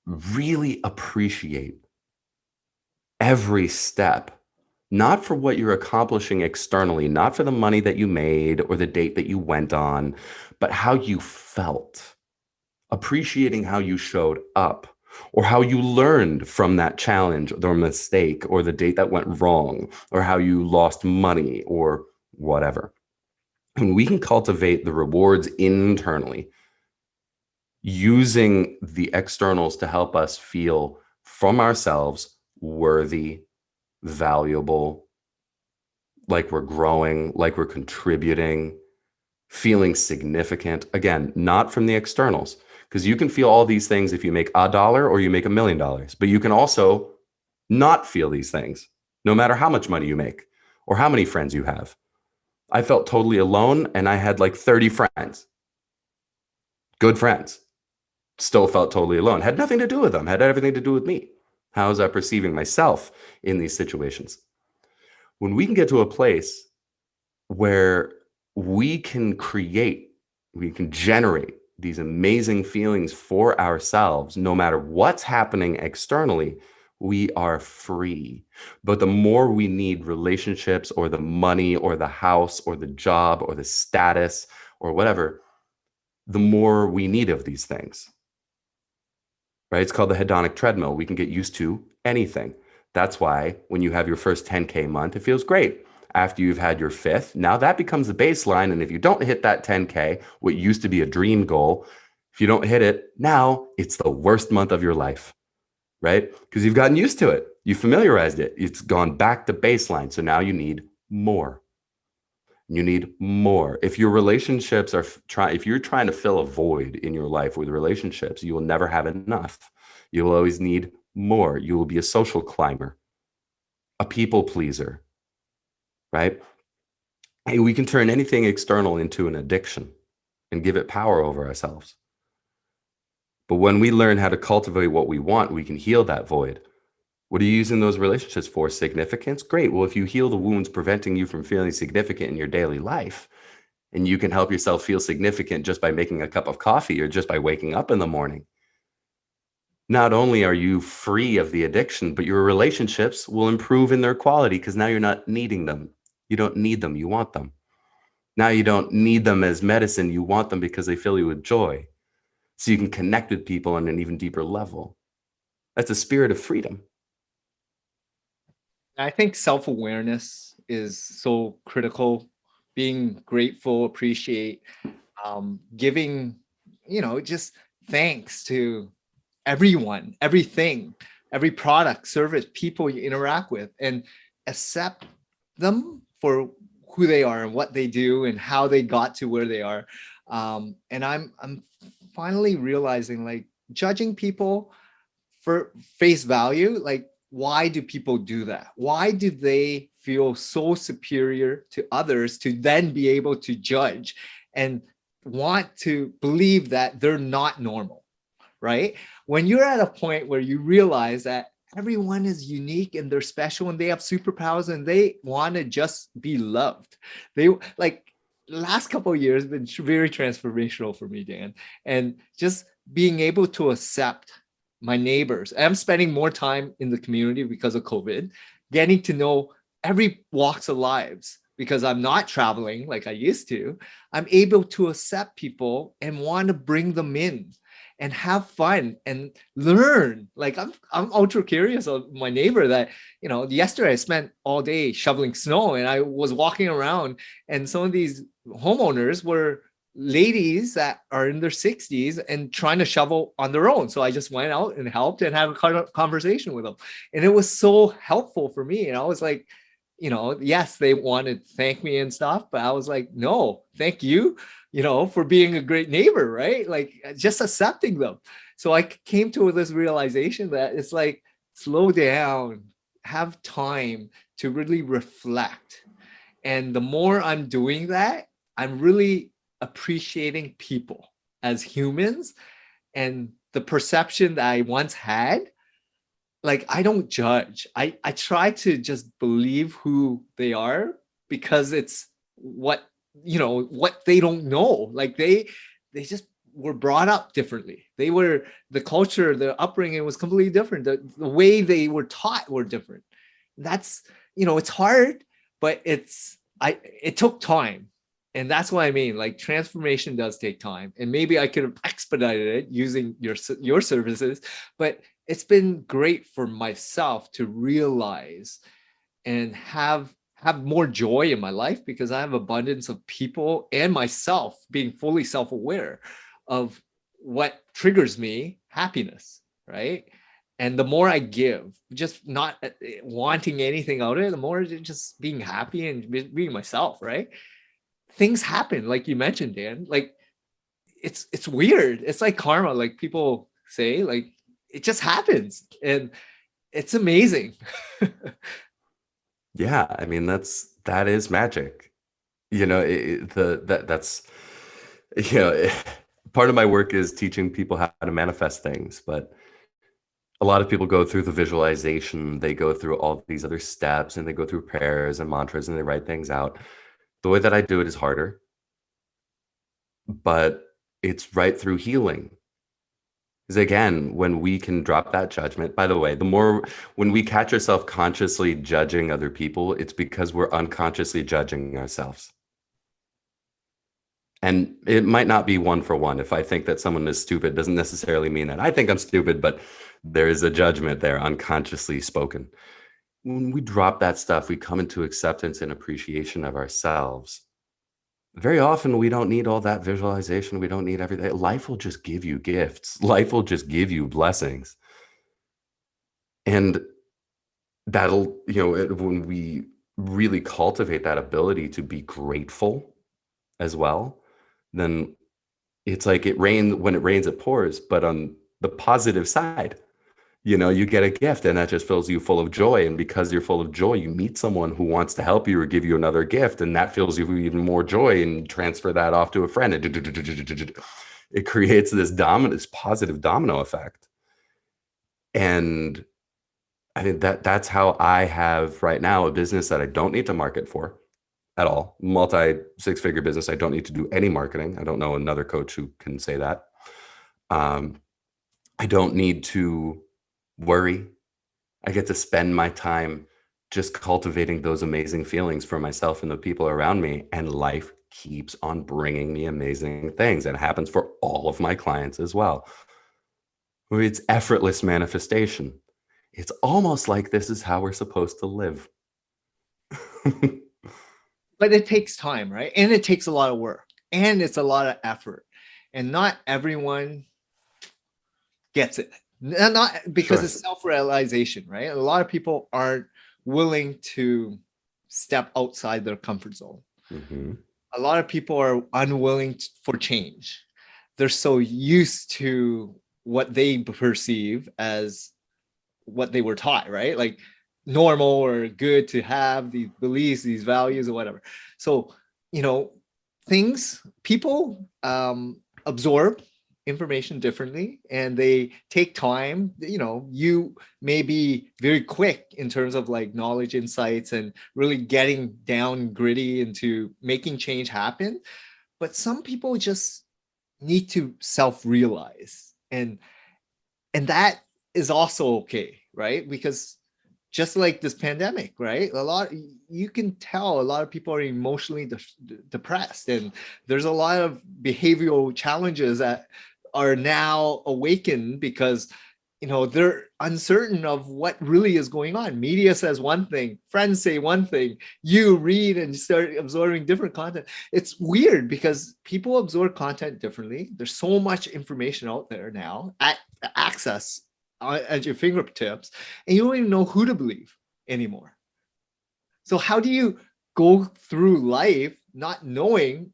really appreciate every step, not for what you're accomplishing externally, not for the money that you made or the date that you went on, but how you felt, appreciating how you showed up or how you learned from that challenge or mistake or the date that went wrong or how you lost money or whatever. And we can cultivate the rewards internally using the externals to help us feel from ourselves worthy, valuable, like we're growing, like we're contributing, feeling significant. Again, not from the externals, because you can feel all these things if you make $1 or you make $1,000,000, but you can also not feel these things, no matter how much money you make or how many friends you have. I felt totally alone and I had like 30 friends, good friends. Still felt totally alone. Had nothing to do with them, had everything to do with me. How was I perceiving myself in these situations? When we can get to a place where we can generate these amazing feelings for ourselves, no matter what's happening externally, we are free. But the more we need relationships or the money or the house or the job or the status or whatever, the more we need of these things. Right? It's called the hedonic treadmill. We can get used to anything. That's why when you have your first 10K month, it feels great. After you've had your fifth, now that becomes the baseline. And if you don't hit that 10K, what used to be a dream goal, if you don't hit it, now it's the worst month of your life, right? Because you've gotten used to it. You familiarized it. It's gone back to baseline. So now you need more. You need more. If your relationships if you're trying to fill a void in your life with relationships, you will never have enough. You will always need more. You will be a social climber, a people pleaser, right? Hey, we can turn anything external into an addiction and give it power over ourselves. But when we learn how to cultivate what we want, we can heal that void. What are you using those relationships for? Significance? Great. Well, if you heal the wounds preventing you from feeling significant in your daily life, and you can help yourself feel significant just by making a cup of coffee or just by waking up in the morning, not only are you free of the addiction, but your relationships will improve in their quality because now you're not needing them. You don't need them. You want them. Now you don't need them as medicine. You want them because they fill you with joy. So you can connect with people on an even deeper level. That's a spirit of freedom. I think self-awareness is so critical. Being grateful, appreciate, giving, just thanks to everyone, everything, every product, service, people you interact with, and accept them for who they are and what they do and how they got to where they are. And I'm finally realizing, like, judging people for face value, like, why do people do that? Why do they feel so superior to others to then be able to judge and want to believe that they're not normal, right? When you're at a point where you realize that everyone is unique and they're special and they have superpowers and they want to just be loved. They, like, last couple of years have been very transformational for me, Dan. And just being able to accept my neighbors. I'm spending more time in the community because of COVID, getting to know every walks of lives because I'm not traveling like I used to. I'm able to accept people and want to bring them in and have fun and learn. Like, I'm ultra curious of my neighbor that, yesterday I spent all day shoveling snow and I was walking around and some of these homeowners were ladies that are in their 60s and trying to shovel on their own. So I just went out and helped and had a conversation with them. And it was so helpful for me. And I was like, yes, they wanted to thank me and stuff, but I was like, no, thank you, for being a great neighbor, right? Like just accepting them. So I came to this realization that it's like, slow down, have time to really reflect. And the more I'm doing that, I'm really appreciating people as humans, and the perception that I once had, like I don't judge. I try to just believe who they are, because it's what they don't know. Like they just were brought up differently. The culture, the upbringing was completely different. The way they were taught were different. That's, it's hard, but it took time. And that's what I mean. Like transformation does take time, and maybe I could have expedited it using your services, but it's been great for myself to realize and have more joy in my life, because I have abundance of people and myself being fully self-aware of what triggers me happiness, right? And the more I give, just not wanting anything out of it, the more just being happy and being myself, right? Things happen, like you mentioned, Dan. Like it's weird. It's like karma, like people say, like it just happens, and it's amazing. Yeah, I mean that is magic. That's you know part of my work is teaching people how to manifest things, but a lot of people go through the visualization, they go through all these other steps, and they go through prayers and mantras, and they write things out. The way that I do it is harder, but it's right through healing. Because again, when we can drop that judgment, by the way, when we catch ourselves consciously judging other people, it's because we're unconsciously judging ourselves. And it might not be one for one. If I think that someone is stupid, doesn't necessarily mean that I think I'm stupid, but there is a judgment there, unconsciously spoken. When we drop that stuff, we come into acceptance and appreciation of ourselves. Very often, we don't need all that visualization. We don't need everything. Life will just give you gifts. Life will just give you blessings. And that'll, when we really cultivate that ability to be grateful as well, then it's like when it rains, it pours. But on the positive side, you get a gift, and that just fills you full of joy. And because you're full of joy, you meet someone who wants to help you or give you another gift, and that fills you with even more joy, and transfer that off to a friend. And it creates this positive domino effect. And I think that's how I have right now a business that I don't need to market for at all. Multi six-figure business. I don't need to do any marketing. I don't know another coach who can say that. I don't need to worry. I get to spend my time just cultivating those amazing feelings for myself and the people around me. And life keeps on bringing me amazing things. And it happens for all of my clients as well. It's effortless manifestation. It's almost like this is how we're supposed to live. But it takes time, right? And it takes a lot of work, and it's a lot of effort. And not everyone gets it. Not because Sure. it's self-realization, right? A lot of people aren't willing to step outside their comfort zone. Mm-hmm. A lot of people are unwilling for change. They're so used to what they perceive as what they were taught, right? Like normal or good to have these beliefs, these values, or whatever. So, people absorb information differently, and they take time. You may be very quick in terms of like knowledge, insights, and really getting down gritty into making change happen. But some people just need to self-realize, and that is also okay, right? Because just like this pandemic, right? You can tell a lot of people are emotionally depressed, and there's a lot of behavioral challenges that are now awakened because they're uncertain of what really is going on. Media says one thing, friends say one thing, you read and start absorbing different content. It's weird because people absorb content differently. There's so much information out there now at access at your fingertips, and you don't even know who to believe anymore. So how do you go through life not knowing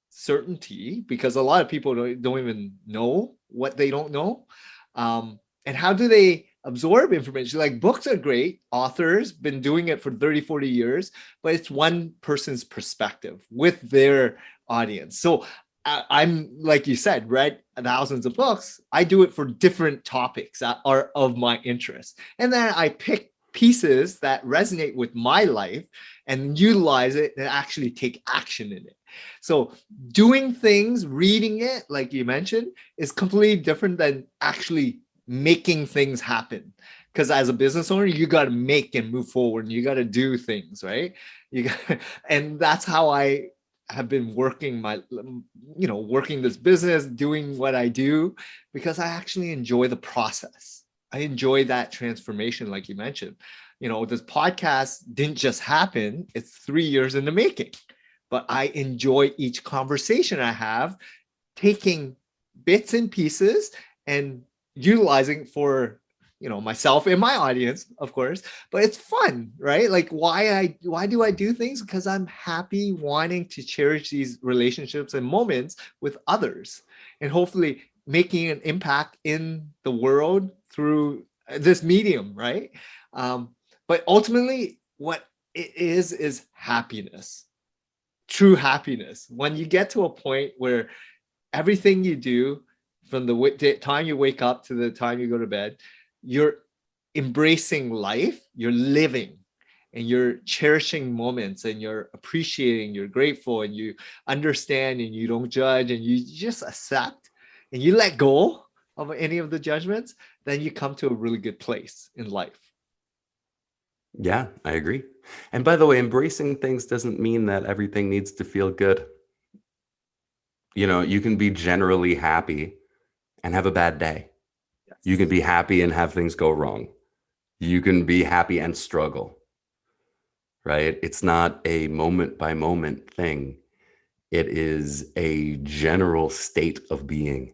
certainty, because a lot of people don't even know what they don't know, and how do they absorb information? Like, books are great, authors been doing it for 30-40 years, but it's one person's perspective with their audience. So I'm, like you said, read thousands of books. I do it for different topics that are of my interest, and then I pick pieces that resonate with my life and utilize it and actually take action in it. So doing things, reading it, like you mentioned, is completely different than actually making things happen. Because as a business owner, you got to make and move forward, and you got to do things, right? And that's how I have been working working this business, doing what I do, because I actually enjoy the process. I enjoy that transformation, like you mentioned. This podcast didn't just happen, it's 3 years in the making, but I enjoy each conversation I have, taking bits and pieces and utilizing for myself and my audience, of course. But it's fun, right? Like, why do I do things? Because I'm happy wanting to cherish these relationships and moments with others, and hopefully making an impact in the world through this medium, right? But ultimately, what it is happiness, true happiness. When you get to a point where everything you do, from the time you wake up to the time you go to bed, you're embracing life, you're living, and you're cherishing moments, and you're appreciating, you're grateful, and you understand, and you don't judge, and you just accept, and you let go of any of the judgments, then you come to a really good place in life. Yeah, I agree. And by the way, embracing things doesn't mean that everything needs to feel good. You can be generally happy and have a bad day. You can be happy and have things go wrong. You can be happy and struggle, right? It's not a moment by moment thing. It is a general state of being.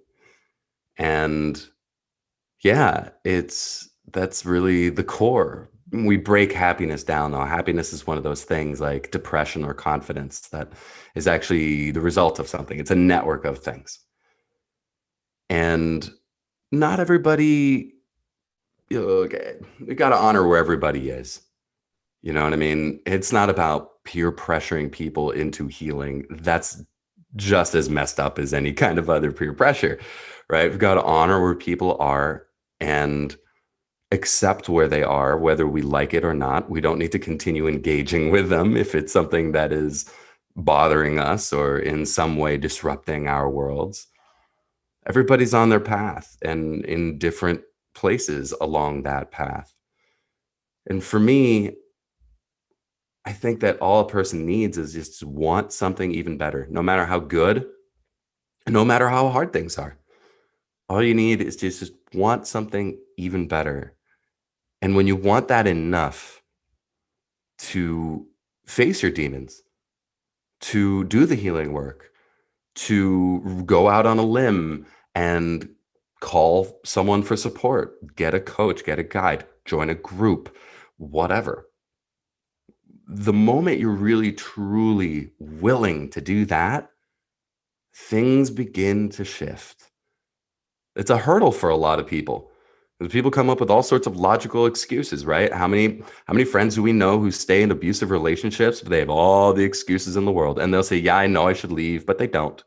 And yeah, that's really the core. We break happiness down, though. Happiness is one of those things like depression or confidence that is actually the result of something. It's a network of things. And not everybody, we got to honor where everybody is. You know what I mean? It's not about peer pressuring people into healing. That's just as messed up as any kind of other peer pressure, right? We've got to honor where people are and accept where they are, whether we like it or not. We don't need to continue engaging with them if it's something that is bothering us or in some way disrupting our worlds. Everybody's on their path and in different places along that path. And for me, I think that all a person needs is just want something even better, no matter how good, no matter how hard things are. All you need is just want something even better. And when you want that enough to face your demons, to do the healing work, to go out on a limb and call someone for support, get a coach, get a guide, join a group, whatever. The moment you're really, truly willing to do that, things begin to shift. It's a hurdle for a lot of people. People come up with all sorts of logical excuses, right? How many friends do we know who stay in abusive relationships, but they have all the excuses in the world, and they'll say, yeah, I know I should leave, but they don't.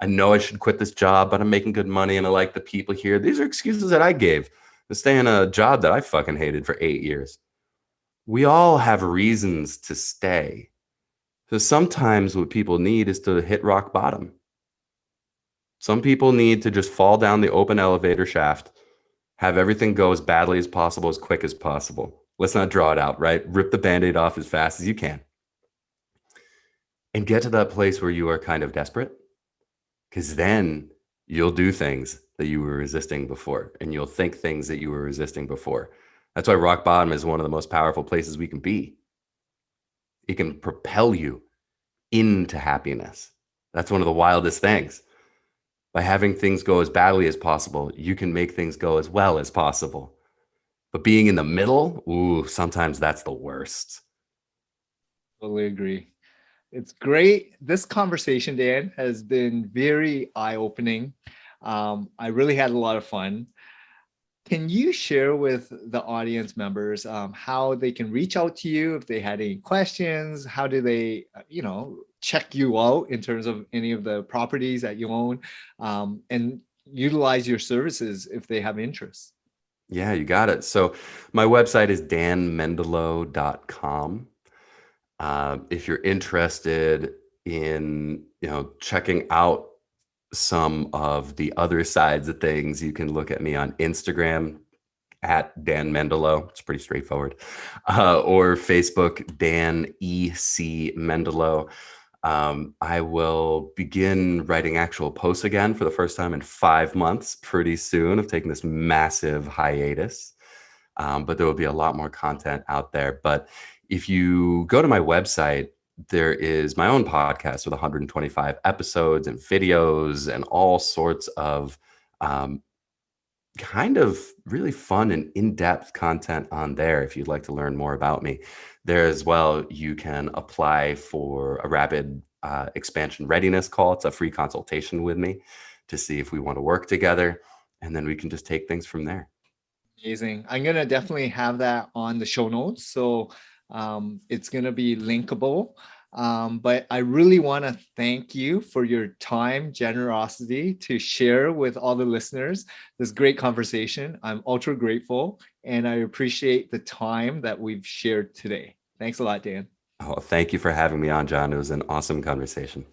I know I should quit this job, but I'm making good money and I like the people here. These are excuses that I gave to stay in a job that I fucking hated for 8 years. We all have reasons to stay. So sometimes what people need is to hit rock bottom. Some people need to just fall down the open elevator shaft, have everything go as badly as possible, as quick as possible. Let's not draw it out, right? Rip the Band-Aid off as fast as you can. And get to that place where you are kind of desperate, because then you'll do things that you were resisting before, and you'll think things that you were resisting before. That's why rock bottom is one of the most powerful places we can be. It can propel you into happiness. That's one of the wildest things. By having things go as badly as possible, you can make things go as well as possible. But being in the middle, ooh, sometimes that's the worst. Totally agree. It's great. This conversation, Dan, has been very eye-opening. I really had a lot of fun. Can you share with the audience members how they can reach out to you if they had any questions? How do they, check you out in terms of any of the properties that you own, and utilize your services if they have interest? Yeah, you got it. So my website is danmendilow.com. If you're interested in, checking out some of the other sides of things, you can look at me on Instagram at Dan Mendilow. It's pretty straightforward. Or Facebook, Dan E.C. Mendilow. I will begin writing actual posts again for the first time in 5 months pretty soon. I've taken this massive hiatus, but there will be a lot more content out there. But if you go to my website, there is my own podcast with 125 episodes and videos and all sorts of kind of really fun and in-depth content on there. If you'd like to learn more about me there as well, you can apply for a rapid expansion readiness call. It's a free consultation with me to see if we want to work together, and then we can just take things from there. Amazing. I'm going to definitely have that on the show notes. So it's going to be linkable. But I really want to thank you for your time, generosity to share with all the listeners this great conversation. I'm ultra grateful, and I appreciate the time that we've shared today. Thanks a lot, Dan. Oh, thank you for having me on, John. It was an awesome conversation.